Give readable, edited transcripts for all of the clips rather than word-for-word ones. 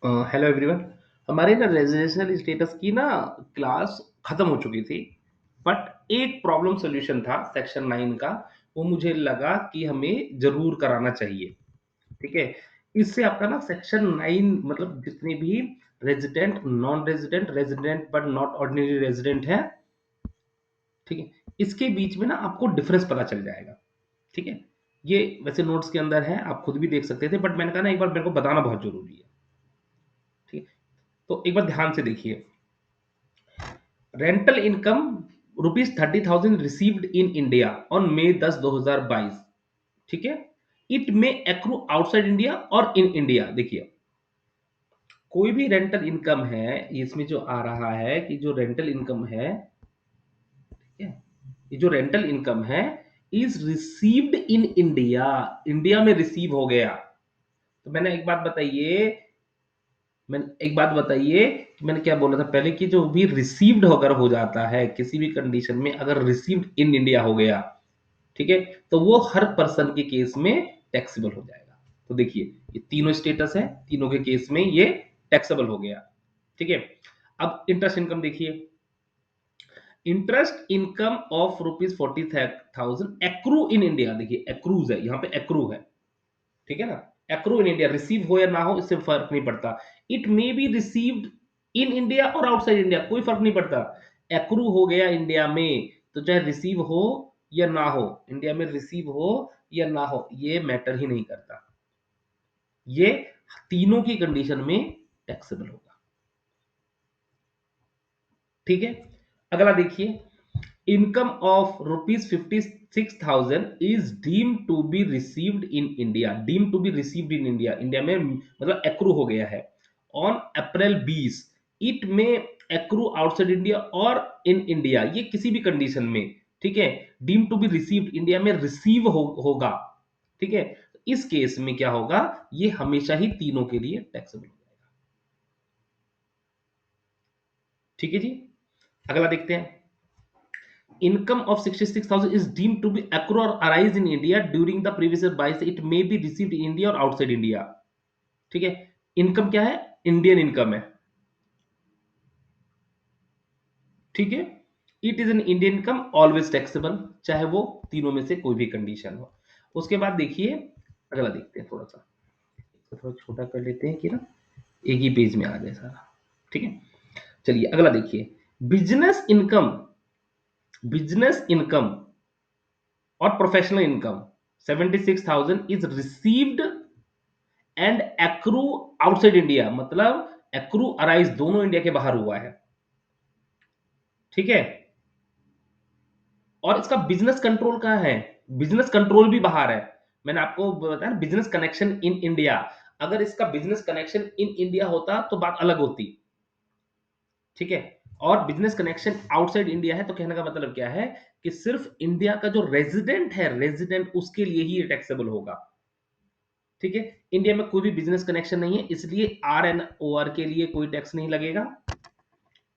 Hello everyone. हमारे ना residential status की ना क्लास खत्म हो चुकी थी। बट एक प्रॉब्लम सॉल्यूशन था सेक्शन 9 का। वो मुझे लगा कि हमें जरूर कराना चाहिए। ठीक है। इससे आपका ना सेक्शन 9 मतलब जितने भी resident, non resident, resident but not ordinary resident है, ठीक है, इसके बीच में ना आपको डिफरेंस पता चल जाएगा। ठीक है। ये वैसे नोट्स के अंदर है, आप खुद भी देख सकते थे, बट मैंने कहा ना एक बार मेरे को बताना बहुत जरूरी है। ठीक है। तो एक बार ध्यान से देखिए। Rental income ₹30,000 received in India on May 10, 2022। ठीक है। It may accrue outside India और इन इंडिया। देखिए, कोई भी रेंटल इनकम है, इसमें जो आ रहा है कि जो रेंटल इनकम है, ठीक है, ये जो रेंटल इनकम है is received in India, India में रिसीव हो गया। तो मैंने एक बात बताइए, मैंने एक बात बताइए कि मैंने क्या बोला था पहले कि जो भी रिसीव्ड अगर हो जाता है किसी भी कंडीशन में, अगर रिसीव्ड इन इंडिया हो गया, ठीक है, तो वो हर पर्सन के केस में टैक्सेबल हो जाएगा। तो देखिए, ये तीनों स्टेटस है, तीनों के केस में ये टैक्सेबल हो गया। ठीक है। अब इंटरेस्ट इनकम देखिए। Interest income of ₹40,000 accrue in India. देखिए, एक्रूज है, यहां पे एक्रू है। ठीक है ना। एक्रू इन इंडिया, रिसीव हो या ना हो इससे फर्क नहीं पड़ता। It may be received in India और आउटसाइड इंडिया, कोई फर्क नहीं पड़ता। एक्रू हो गया इंडिया में, तो चाहे रिसीव हो या ना हो, इंडिया में रिसीव हो या ना हो, ये मैटर ही नहीं करता। ये तीनों की कंडीशन में टैक्सेबल होगा। ठीक है। अगला देखिए। Income of ₹56,000 is deem to be received in India. Deem to be received in India, India में मतलब एक्रू हो गया है on April 20। It may accrue outside India और इन इंडिया, ये किसी भी कंडीशन में। ठीक है। Deem to be received, India में रिसीव होगा। ठीक है। इस केस में क्या होगा, ये हमेशा ही तीनों के लिए टैक्सेबल हो जाएगा। ठीक है जी। अगला देखते हैं। Income of 66,000 is deemed to be accrue or arise in India during the previous year by it may be received in India or outside India। ठीक है। इनकम क्या है, इंडियन इनकम है। ठीक है। It is an Indian income always taxable, चाहे वो तीनों में से कोई भी कंडीशन हो। उसके बाद देखिए, अगला देखते हैं थोड़ा सा, तो थोड़ा छोटा कर लेते हैं कि ना एक ही पेज में आ जाए सारा। ठीक है। चलिए अगला देखिए। बिजनेस इनकम, बिजनेस इनकम और professional income 76,000 is received and accrue outside India, मतलब एक्रू अराइज दोनों इंडिया के बाहर हुआ है। ठीक है। और इसका बिजनेस कंट्रोल कहाँ है, बिजनेस कंट्रोल भी बाहर है। मैंने आपको बताया बिजनेस कनेक्शन इन इंडिया। अगर इसका बिजनेस कनेक्शन इन इंडिया होता तो बात अलग होती। ठीक है। और बिजनेस कनेक्शन आउटसाइड इंडिया है, तो कहने का मतलब क्या है कि सिर्फ इंडिया का जो रेजिडेंट है, रेजिडेंट उसके लिए ही ये टैक्सेबल होगा। ठीक है। इंडिया में कोई भी बिजनेस कनेक्शन नहीं है, इसलिए आर एन ओ आर के लिए कोई टैक्स नहीं लगेगा।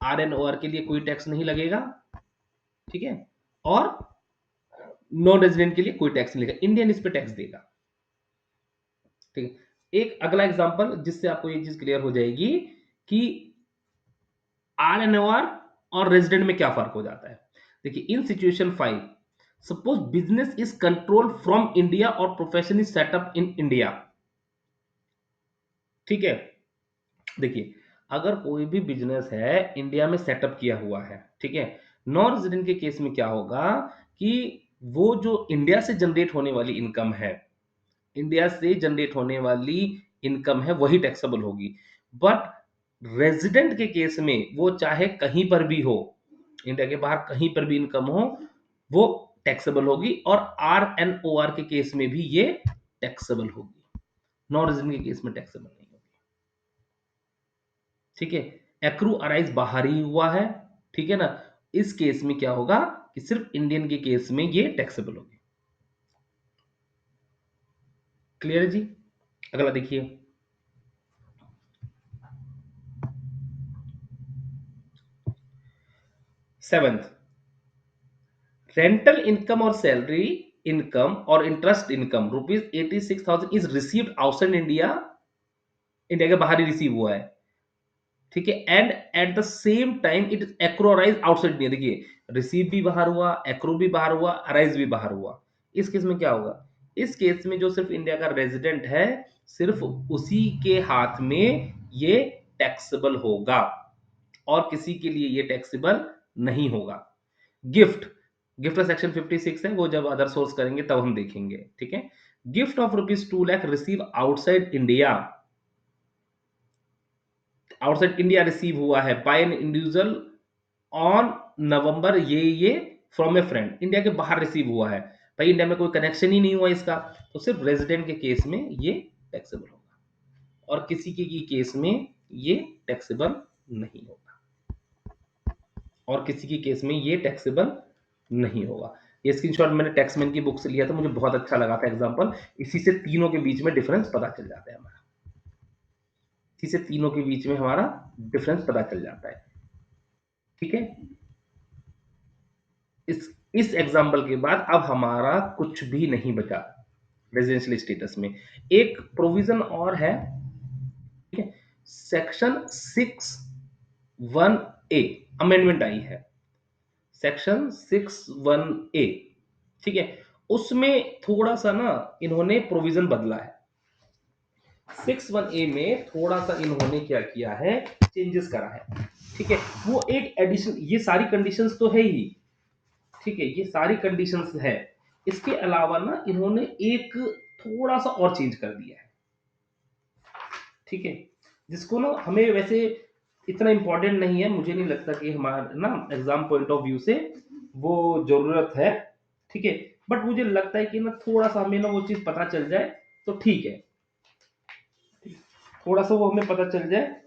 आर एन ओ आर के लिए कोई टैक्स नहीं लगेगा। ठीक है। और नॉन रेजिडेंट के लिए कोई टैक्स नहीं लगेगा, इंडियन इस पे टैक्स देगा। ठीक है। एक अगला एग्जांपल जिससे आपको ये चीज क्लियर हो जाएगी कि आर एन ओ आर और रेजिडेंट में क्या फर्क हो जाता है। देखिए, in situation 5, suppose business is control from India और profession is set up in India. ठीक है। देखिए, अगर कोई भी बिजनेस है इंडिया में सेटअप किया हुआ है, ठीक है, नॉन रेजिडेंट के केस में क्या होगा कि वो जो इंडिया से जनरेट होने वाली इनकम है, इंडिया से जनरेट होने वाली इनकम है वही टैक्सेबल होगी। बट रेजिडेंट के केस में वो चाहे कहीं पर भी हो, इंडिया के बाहर कहीं पर भी इनकम हो, वो टैक्सेबल होगी। और आर एन ओ आर के केस में भी ये टैक्सेबल होगी, नॉन रेजिडेंट के केस में टैक्सेबल नहीं होगी। ठीक है। एक्रू अराइज बाहर ही हुआ है। ठीक है ना। इस केस में क्या होगा कि सिर्फ इंडियन के केस में ये टैक्सेबल होगी। क्लियर है जी। अगला देखिए। 7th, रेंटल इनकम और सैलरी इनकम और interest income ₹86,000 is received outside India India के बाहर ही रिसीव हुआ है, ठीक है। And at the same time it is accrues outside India. देखिए, रिसीव भी बाहर हुआ, एक्रो भी बाहर हुआ, अराइज भी बाहर हुआ। इस केस में क्या होगा? इस केस में जो सिर्फ इंडिया का रेजिडेंट है, सिर्फ उसी के हाथ में ये टैक्सेबल होगा, और किसी के लिए ये टैक्सेबल नहीं होगा। गिफ्ट, गिफ्ट का सेक्शन 56 है, वो जब अदर सोर्स करेंगे तब हम देखेंगे, ठीक है। Gift of ₹2 lakh receive outside India, outside India receive हुआ है by an individual on November ये फ्रॉम ए फ्रेंड, इंडिया के बाहर रिसीव हुआ है, भाई इंडिया में कोई कनेक्शन ही नहीं हुआ इसका, तो सिर्फ रेजिडेंट के केस में ये टैक्सेबल होगा, और किसी के की केस में ये टैक्सेबल नहीं होगा, और किसी की केस में ये टैक्सेबल नहीं होगा। ये स्क्रीनशॉट मैंने टैक्समैन की बुक से लिया था, मुझे बहुत अच्छा लगा था एग्जांपल। इसी से तीनों के बीच में डिफरेंस पता चल जाता है हमारा, इसी से तीनों के बीच में हमारा डिफरेंस पता चल जाता है, ठीक है। इस एग्जाम्पल के बाद अब हमारा कुछ भी नहीं बचा रेजिडेंशियल स्टेटस में। एक प्रोविजन और है, ठीक है, सेक्शन 61A अमेंडमेंट आई है, सेक्शन 61A, ठीक है। उसमें थोड़ा सा ना इन्होंने प्रोविजन बदला है। 61A में थोड़ा सा इन्होंने क्या किया है, चेंजेस करा है, ठीक है। वो एक एडिशन, ये सारी कंडीशंस तो है ही, ठीक है, ये सारी कंडीशंस है, इसके अलावा ना इन्होंने एक थोड़ा सा और चेंज कर दिया है, ठीक है, जिसको ना हमें वैसे इतना इंपॉर्टेंट नहीं है, मुझे नहीं लगता कि हमारे ना एग्जाम पॉइंट ऑफ व्यू से वो जरूरत है, ठीक है। बट मुझे लगता है कि ना थोड़ा सा हमें ना वो चीज पता चल जाए तो ठीक है, थोड़ा सा वो हमें पता चल जाए।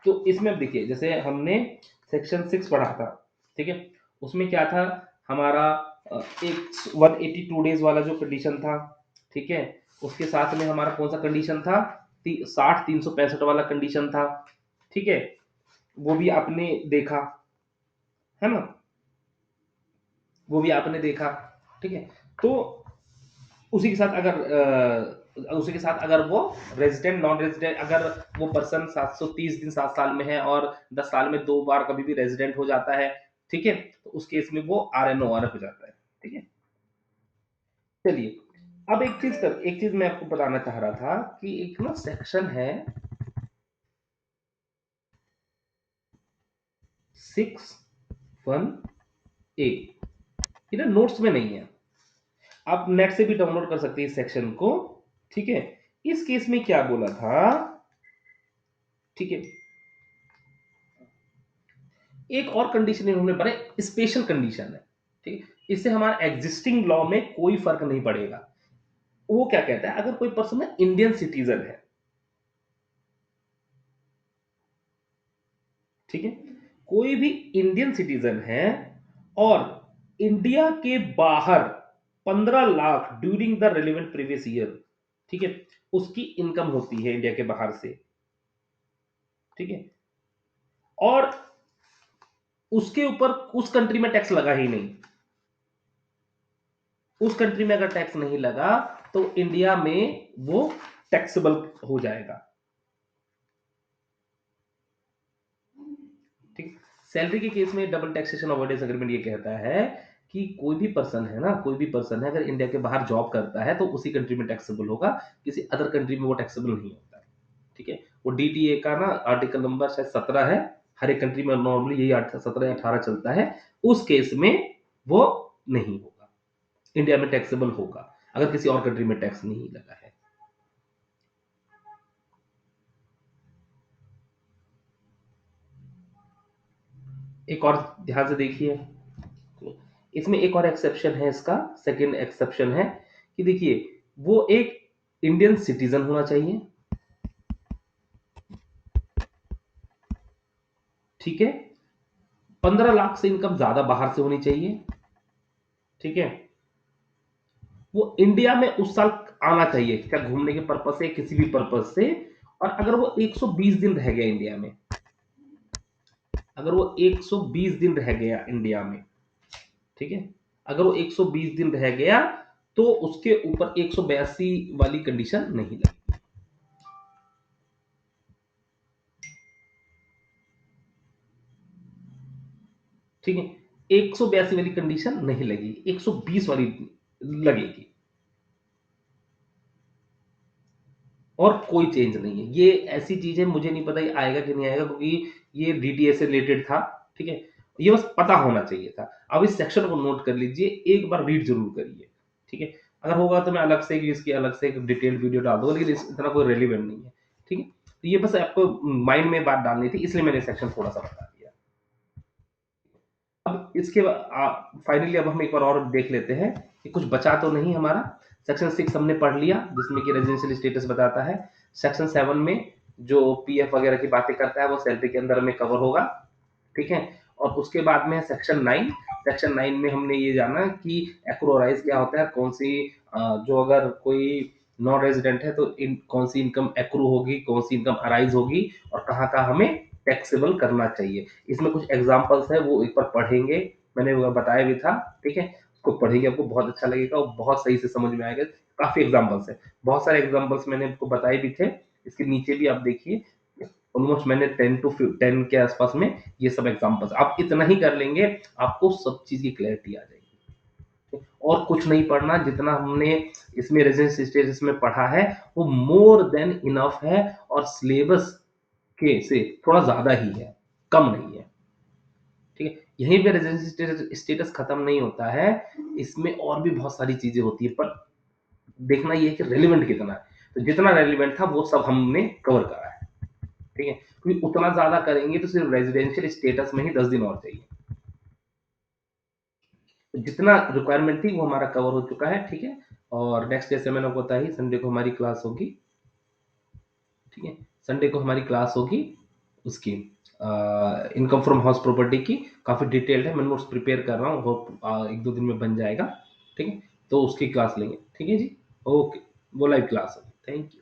तो इसमें अब देखिए, जैसे हमने सेक्शन 6 पढ़ा था, ठीक है, उसमें क्या था हमारा, एक 182 डेज वाला जो कंडीशन था, ठीक है, उसके साथ में हमारा कौन सा कंडीशन था, 60 365 वाला कंडीशन था, ठीक है, वो भी आपने देखा है ना, वो भी आपने देखा, ठीक है। तो उसी के साथ अगर उसी के साथ अगर वो रेजिडेंट नॉन रेजिडेंट, अगर वो पर्सन 730 दिन 7 साल में है और 10 साल में 2 बार कभी भी रेजिडेंट हो जाता है, ठीक है, तो उस केस में वो RNOR हो जाता है, ठीक है। चलिए, अब एक चीज मैं आपको बताना चाह रहा था कि एक ना सेक्शन है 61A, ये ना नोट्स में नहीं है, आप नेट से भी डाउनलोड कर सकते हैं इस सेक्शन को, ठीक है। इस केस में क्या बोला था, ठीक है, एक और कंडीशन इन्होंने बनाई, स्पेशल कंडीशन है, ठीक है, इससे हमारा एग्जिस्टिंग लॉ में कोई फर्क नहीं पड़ेगा। वो क्या कहता है, अगर कोई पर्सन ना इंडियन सिटीजन है, ठीक है, कोई भी इंडियन सिटीजन है और इंडिया के बाहर 15 lakh during the relevant previous year, ठीक है, उसकी इनकम होती है इंडिया के बाहर से, ठीक है, और उसके ऊपर उस कंट्री में टैक्स लगा ही नहीं, उस कंट्री में अगर टैक्स नहीं लगा तो इंडिया में वो टैक्सेबल हो जाएगा, ठीक। सैलरी के केस में डबल टैक्सेशन अवॉइडेंस एग्रीमेंट ये कहता है कि कोई भी पर्सन है ना, कोई भी पर्सन है अगर इंडिया के बाहर जॉब करता है तो उसी कंट्री में टैक्सेबल होगा, किसी अदर कंट्री में वो टैक्सेबल नहीं होता है, ठीक है। वो DTA का ना आर्टिकल नंबर शायद 17 है, हर एक कंट्री में नॉर्मली यही 17 या 18 चलता है, उस केस में वो नहीं होगा, इंडिया में टैक्सेबल होगा अगर किसी और कंट्री में टैक्स नहीं लगा है। एक और ध्यान से देखिए, इसमें एक और एक्सेप्शन है, इसका सेकंड एक्सेप्शन है कि देखिए, वो एक इंडियन सिटीजन होना चाहिए, ठीक है, 15 लाख से इनकम ज्यादा बाहर से होनी चाहिए, ठीक है, वो इंडिया में उस साल आना चाहिए, क्या घूमने के पर्पज से, किसी भी पर्पज से, और अगर वो 120 दिन रह गया इंडिया में, अगर वो 120 दिन रह गया इंडिया में, ठीक है, अगर वो 120 दिन रह गया तो उसके ऊपर 182 वाली कंडीशन नहीं लगी, ठीक है? 182 वाली कंडीशन नहीं लगेगी, 120 वाली लगेगी। और कोई चेंज नहीं है। ये ऐसी चीज़ है, मुझे नहीं पता ये आएगा कि नहीं आएगा, क्योंकि ये डीटीएस से रिलेटेड था, ठीक है? ये बस पता होना चाहिए था। अब इस सेक्शन को नोट कर लीजिए, एक बार रीड ज़रूर करिए, ठीक है? अगर होगा तो मैं अलग से इसकी अलग से एक डिटेल्ड वीडियो डाल दूँगा, लेकिन इस इतना कोई रेलेवेंट नहीं है, ठीक है? तो ये बस आपको माइंड में बात डालनी थी, इसलिए मैंने सेक्शन थोड़ा-सा बता दिया। अब इसके फाइनली अब हम एक बार और देख लेते हैं कि कुछ बचा तो नहीं हमारा। सेक्शन 6 हमने पढ़ लिया, जिसमें कि रेजिडेंशियल स्टेटस बताता है। सेक्शन 7 में जो पीएफ वगैरह की बातें करता है, वो सैलरी के अंदर में कवर होगा, ठीक है? और उसके बाद में है सेक्शन 9। सेक्शन 9 में हमने ये जाना कि एक्रोराइज क्या होता है, कौन सी जो अगर कोई नॉन रेजिडेंट है तो कौन सी इनकम एक्रू होगी, कौन सी इनकम अराइज होगी, और कहाँ का हमें टैक्सेबल करना चाहिए। इसमें कुछ एग्जांपल्स है, वो एक बार पढ़ेंगे, मैंने वो बताया भी था, ठीक है? उसको पढ़ेंगे, आपको बहुत अच्छा लगेगा और बहुत सही से समझ में आएगा। काफी एग्जांपल्स है, बहुत सारे एग्जांपल्स मैंने आपको बताए भी थे। इसके नीचे भी आप देखिए, ऑलमोस्ट मैंने 10 के आसपास में ये सब एग्जांपल्स, आप इतना ही कर लेंगे, आपको सब चीज की क्लैरिटी आ जाएगी। और कुछ नहीं पढ़ना, जितना हमने इसमें रेजिडेंस स्टेटस में पढ़ा है, वो मोर देन इनफ है, और सिलेबस के से थोड़ा ज्यादा ही है, कम नहीं है, ठीक है? यहीं पे रेजिडेंस स्टेटस खत्म नहीं होता है, इसमें और भी बहुत सारी चीजें होती है, पर देखना ये है कि रेलिवेंट कितना है। तो जितना रेलिवेंट था वो सब हमने कवर करा है, ठीक है? क्योंकि उतना ज़्यादा करेंगे तो सिर्फ रेजिडेंशियल स्टेटस में ही 10 दिन और चाहिए। तो जितना रिक्वायरमेंट थी वो हमारा कवर हो चुका है, ठीक है? और नेक्स्ट जैसे मैंने आपको बताया ही, संडे को हमारी क्लास होगी, ठीक है? संडे को हमारी क्लास होगी उसकी, इनकम फ्रॉम हाउस प्रॉपर्टी की, काफ़ी डिटेल्ड है, मैं नोट्स प्रिपेयर कर रहा हूँ, होप 1-2 दिन में बन जाएगा, ठीक है? तो उसकी क्लास लेंगे, ठीक है जी? ओके, वो लाइव क्लास होगी। Thank you.